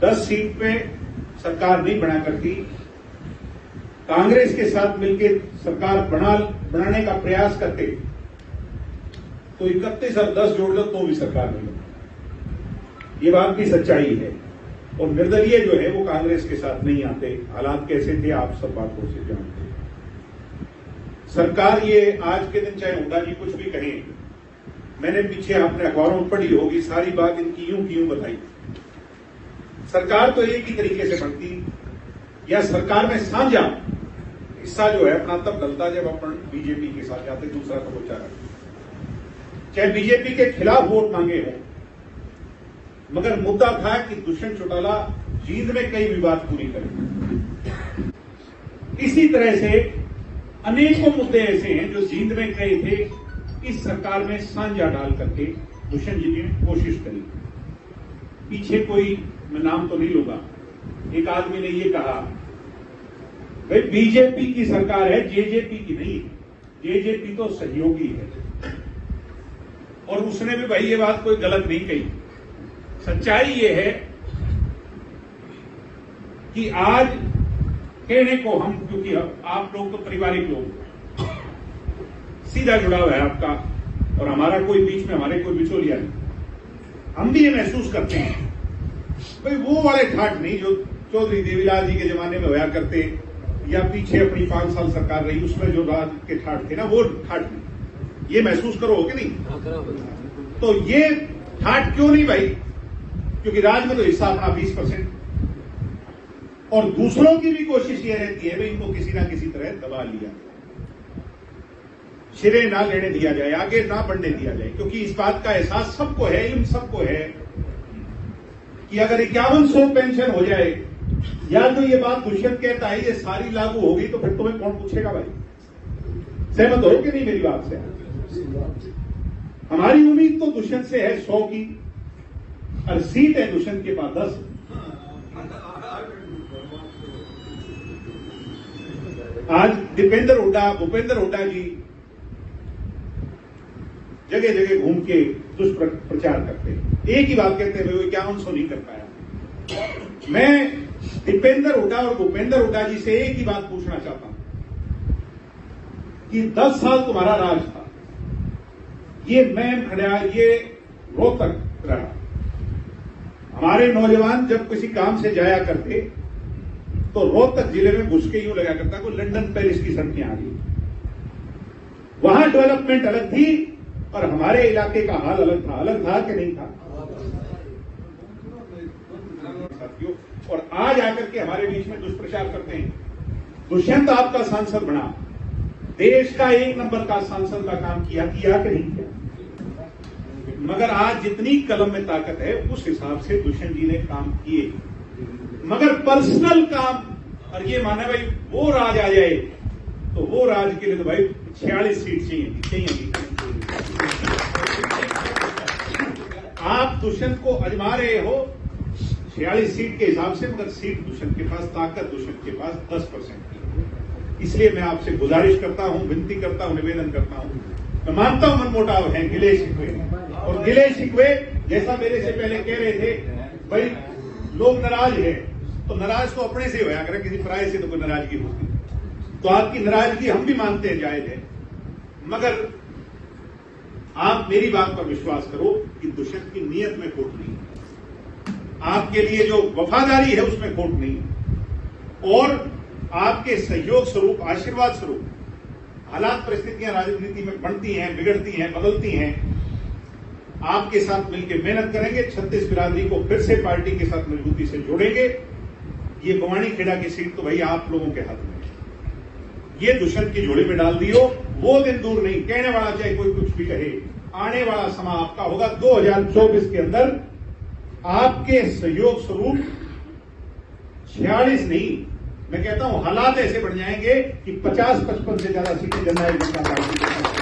10 seat पे सरकार नहीं बना करती, कांग्रेस के साथ मिलकर सरकार बनाने का प्रयास करते तो 31 और 10 जोड़ लो तो भी सरकार नहीं बनती। ये बात भी सच्चाई है। और निर्दलीय जो है वो कांग्रेस के साथ नहीं आते। हालात कैसे थे आप सब बातों से जानते हैं। सरकार ये आज के दिन चाहे हुड्डा जी कुछ भी कहें, मैंने पीछे आपने अखबारों में पढ़ी होगी, सारी बात इनकी यूं की यूं बताई। सरकार तो एक ही तरीके से बनती, या सरकार में साझा हिस्सा जो है अपना तब डलता जब अपन बीजेपी के साथ जाते, दूसरा तो वो चाह चाहे बीजेपी के खिलाफ वोट मांगे हों, मगर मुद्दा था कि दुष्यंत चौटाला जींद में कई विवाद पूरी करें। इसी तरह से अनेकों मुद्दे ऐसे हैं जो जींद में कहे थे, इस सरकार में साझा डाल करके दुष्यंत जी ने कोशिश करी। पीछे कोई मैं नाम तो नहीं लूंगा, एक आदमी ने ये कहा भाई बीजेपी की सरकार है, जेजेपी की नहीं, जेजेपी तो सहयोगी है। और उसने भी भाई ये बात कोई गलत नहीं कही। सच्चाई ये है कि आज कहने को हम, क्योंकि आप लोग तो पारिवारिक लोग, सीधा जुड़ाव है आपका और हमारा, कोई बीच में हमारे कोई बिचौलिया नहीं। हम भी ये महसूस करते हैं भाई वो वाले ठाट नहीं जो चौधरी देवीलाल जी के जमाने में होया करते, या पीछे अपनी 5 साल सरकार रही उसमें जो राज के ठाट थे ना, वो ठाट नहीं। ये महसूस करो कि नहीं? तो ये ठाट क्यों नहीं भाई? क्योंकि राज में तो हिस्सा अपना 20%, और दूसरों की भी कोशिश ये रहती है भाई इनको किसी ना किसी तरह दबा लिया, सिरे ना लेने दिया जाए, आगे ना बढ़ने दिया जाए। क्योंकि इस बात का एहसास सबको है, इल्म सबको है कि अगर 5100 पेंशन हो जाए, या तो ये बात दुष्यंत कहता है ये सारी लागू होगी, तो फिर तुम्हें कौन पूछेगा भाई? सहमत हो कि नहीं मेरी बात से? हमारी उम्मीद तो दुष्यंत से है 100 की, और सीट है दुष्यंत के पास 10। आज भूपेंद्र हुड्डा जी जगह जगह घूम के दुष्प्रचार करते हैं, एक ही बात कहते हैं भाई वो 5100 नहीं कर पाया। मैं दीपेंद्र हुड्डा और भूपेंद्र हुड्डा जी से एक ही बात पूछना चाहता हूं कि 10 साल तुम्हारा राज था, ये मैम खड़ा, ये रोहतक रहा। हमारे नौजवान जब किसी काम से जाया करते तो रोहतक जिले में घुस के यूं लगा करता कोई लंदन पेरिस की सड़कें आ गई। वहां डेवलपमेंट अलग थी और हमारे इलाके का हाल अलग था कि नहीं था? और आज आकर के हमारे बीच में दुष्प्रचार करते हैं। दुष्यंत आपका सांसद बना, देश का 1 नंबर का सांसद का काम किया कि नहीं किया? मगर आज जितनी कलम में ताकत है उस हिसाब से दुष्यंत जी ने काम किए, मगर पर्सनल काम, और ये माना भाई वो राज आ जाए, तो वो राज के लिए तो भाई 46 सीट चाहिए। आप दुष्यंत को अजमा रहे हो 46 सीट के हिसाब से, मगर सीट दुष्यंत के पास, ताकत दुष्यंत के पास 10% की। इसलिए मैं आपसे गुजारिश करता हूं, विनती करता हूं, निवेदन करता हूं। मैं मानता हूं मनमुटाव है, गिले शिकवे, और गिले शिकवे जैसा मेरे से पहले कह रहे थे भाई लोग नाराज है, तो नाराज तो अपने से होया करे, किसी पराये से तो कोई नाराजगी होती। तो आपकी नाराजगी हम भी मानते हैं, जायज है, मगर आप मेरी बात पर विश्वास करो कि दुष्यंत की नीयत में खोट नहीं, आपके लिए जो वफादारी है उसमें खोट नहीं, और आपके सहयोग स्वरूप, आशीर्वाद स्वरूप हालात परिस्थितियां राजनीति में बनती हैं, बिगड़ती हैं, बदलती हैं। आपके साथ मिलकर मेहनत करेंगे, 36 बिरादरी को फिर से पार्टी के साथ मजबूती से जोड़ेंगे। ये बवानी खेड़ा की सीट तो भाई आप लोगों के हाथ में है, ये दुष्यंत की झोली में डाल दियो, वो दिन दूर नहीं। कहने वाला चाहे कोई कुछ भी कहे, आने वाला समय आपका होगा 2024 के अंदर आपके सहयोग स्वरूप 46 नहीं, मैं कहता हूं हालात ऐसे बन जाएंगे कि 50-55 से ज्यादा सीटें जननायक जनता पार्टी के साथ,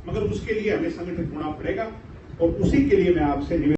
मगर उसके लिए हमें संगठित होना पड़ेगा, और उसी के लिए मैं आपसे